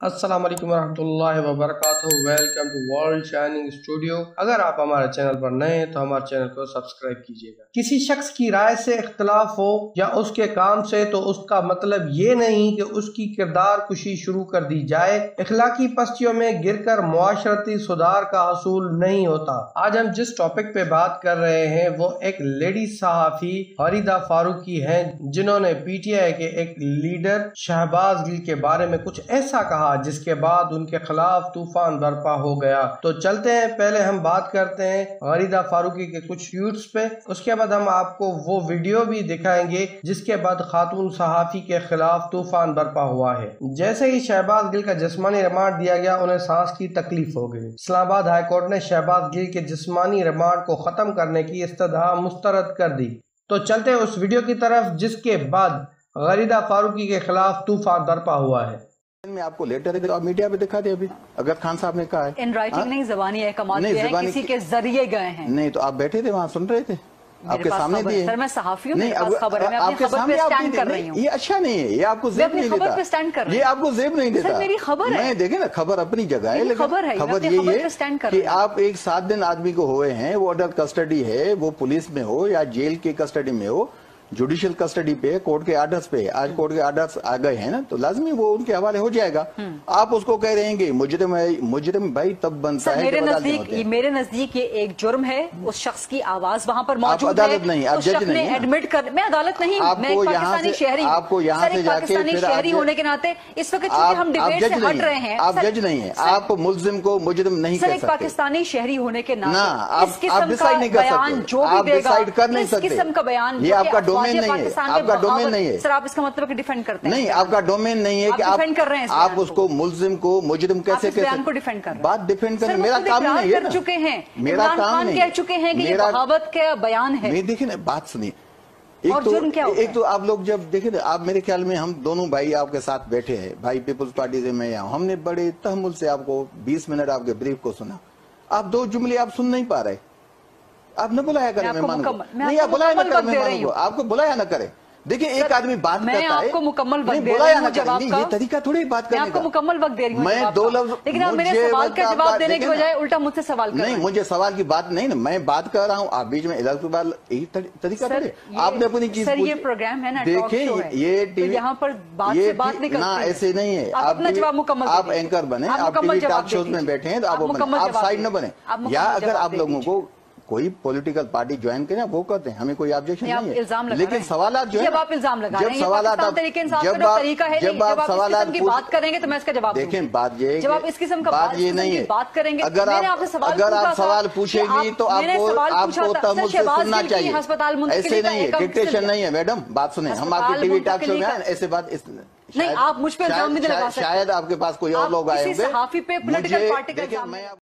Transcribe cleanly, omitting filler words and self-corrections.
السلام علیکم ورحمۃ اللہ وبرکاتہ۔ Welcome to World Shining Studio. اگر آپ ہمارے چینل پر نئے ہیں تو ہمارے چینل کو سبسکرائب کیجیے گا۔ کسی شخص کی رائے سے اختلاف ہو یا اس کے کام سے تو اس کا مطلب یہ نہیں کہ اس کی کردار کشی شروع کر دی جائے۔ اخلاقی پستیوں میں گر کر معاشرتی سدھار کا حصول نہیں ہوتا۔ آج ہم جس ٹاپک پہ بات کر رہے ہیں وہ ایک لیڈی صحافی غریدہ فاروقی ہیں، جنہوں نے پی ٹی آئی کے ایک لیڈر شہباز گل کے بارے میں کچھ ایسا کہا جس کے بعد ان کے خلاف طوفان برپا ہو گیا۔ تو چلتے ہیں، پہلے ہم بات کرتے ہیں غریدہ فاروقی کے کچھ ٹویٹس پہ، اس کے بعد ہم آپ کو وہ ویڈیو بھی دکھائیں گے جس کے بعد خاتون صحافی کے خلاف طوفان برپا ہوا ہے۔ جیسے ہی شہباز گل کا جسمانی ریمانڈ دیا گیا، انہیں سانس کی تکلیف ہو گئی۔ اسلام آباد ہائی کورٹ نے شہباز گل کے جسمانی ریمانڈ کو ختم کرنے کی استدعا مسترد کر دی۔ تو چلتے ہیں اس ویڈیو کی طرف جس کے بعد غریدہ فاروقی کے خلاف طوفان برپا ہوا ہے۔ میں آپ کو لیٹر ہے آپ میڈیا پہ دکھا دیں ابھی، اگر خان صاحب نے کہا ہے ان رائٹنگ نہیں، زبانی احکامات ہیں، کسی کے ذریعے گئے ہیں۔ نہیں تو آپ بیٹھے تھے وہاں سن رہے تھے، آپ کے سامنے دیے۔ سر میں صحافی ہوں، میرے پاس خبر ہے، میں اپنی خبر پہ سٹینڈ کر رہی ہوں۔ یہ اچھا نہیں ہے، یہ آپ کو زیب نہیں دیتا، یہ آپ کو زیب نہیں دیتا۔ سر میری خبر ہے، میں دیکھیں نا، خبر اپنی جگہ ہے، لیکن خبر یہی ہے کہ آپ ایک 7 دن آدمی کو ہوئے ہیں، وہ اڈلٹ کسٹڈی ہے، وہ پولیس میں ہو یا جیل کی کسٹڈی میں ہو، جوڈیشل کسٹڈی پہ، کورٹ کے آرڈرز پہ، آج کورٹ کے آرڈرز آ گئے ہیں نا، تو لازمی وہ ان کے حوالے ہو جائے گا۔ آپ اس کو کہہ رہے ہیں کہ مجرم بھائی تب بنتا ہے۔ میرے نزدیک یہ ایک جرم ہے، اس شخص کی آواز وہاں پر موجود ہے، عدالت نہیں، آپ جج نہیں، ایڈمٹ کر، میں عدالت نہیں، میں ایک پاکستانی شہری ہوں، آپ کو یہاں سے جا کے شہری ہونے کے ناطے اس وقت چونکہ ہم ڈیبیٹ سے ہٹ رہے ہیں، آپ جج نہیں ہیں، آپ ملزم کو مجرم نہیں کہہ سکتے۔ ایک پاکستانی شہری ہونے کے ناطے آپ ڈیسائیڈ نہیں کر سکتے، آپ ڈیسائیڈ کر نہیں سکتے، قسم کا بیان یہ آپ کا ڈومین نہیں ہے، آپ کا ڈومین نہیں ہے۔ سر آپ اس کا مطلب کہ ڈیفینڈ کرتے ہیں؟ نہیں، آپ کا ڈومین نہیں ہے کہ آپ اس کو ملزم کو مجرم کیسے کہہ سکتے ہیں؟ بات ڈیفینڈ کرنے میرا کام نہیں ہے، چکے ہیں میرا کام نہیں، کہہ چکے ہیں کہ یہ بغاوت کا بیان ہے۔ دیکھیں بات سنیے، ایک تو آپ لوگ جب دیکھیں آپ، میرے خیال میں ہم دونوں بھائی آپ کے ساتھ بیٹھے ہیں، بھائی پیپلز پارٹی سے میں یہاں، ہم نے بڑے تحمل سے آپ کو 20 منٹ آپ کے بریف کو سنا، آپ 2 جملے آپ سن نہیں پا رہے، آپ نہ بلایا کریں مہمان کو، نہیں آپ بلایا نہ کریں مہمان کو، آپ کو بلایا نہ کریں۔ دیکھیں ایک آدمی بات کرتا ہے، میں آپ کو مکمل وقت دے رہی ہوں جواب کا، یہ طریقہ تھوڑی بات کرنے کا، میں آپ کو مکمل وقت دے رہی ہوں، میں 2 لفظ، لیکن آپ میرے سوال کا جواب دینے کی بجائے الٹا مجھ سے سوال کر رہے ہیں۔ نہیں، مجھے سوال کی بات نہیں نا، میں بات کر رہا ہوں، آپ بیچ میں یہی طریقہ کرے، آپ نے اپنی چیز سر یہ پروگرام ہے نا، دیکھیں یہ ٹی وی، یہاں پر بات سے بات نہیں کرتے، نہ ایسے نہیں ہے، آپ اپنا جواب مکمل، آپ اینکر بنے، آپ ٹی وی ٹاک شوز میں بیٹھے ہیں تو آپ سائڈ نہ بنے، یا اگر آپ لوگوں کو کوئی پولیٹیکل پارٹی جوائن کریں وہ کرتے ہیں، ہمیں کوئی آبجیکشن نہیں ہے، لیکن سوالات جو ہے جب آپ الزام لگا رہے ہیں، جب آپ سوالات کی بات کریں گے تو میں اس کا جواب دوں گی۔ دیکھیں بات یہ ہے، جب آپ اس قسم کا بات یہ نہیں ہے، بات کریں گے، اگر آپ سوال پوچھیں گی تو آپ کو تحمل سے سننا چاہیے، ایسے نہیں ہے، ڈکٹیشن نہیں ہے میڈم، بات سنیں، ہم آپ کے ٹی وی ٹاک شو میں ہیں، ایسے بات نہیں، آپ مجھ پہ الزام بھی نہیں لگا سکتے، شاید آپ کے پاس کوئی اور لوگ آئے ہوں گے، صحافی پہ پولیٹیکل پارٹی کا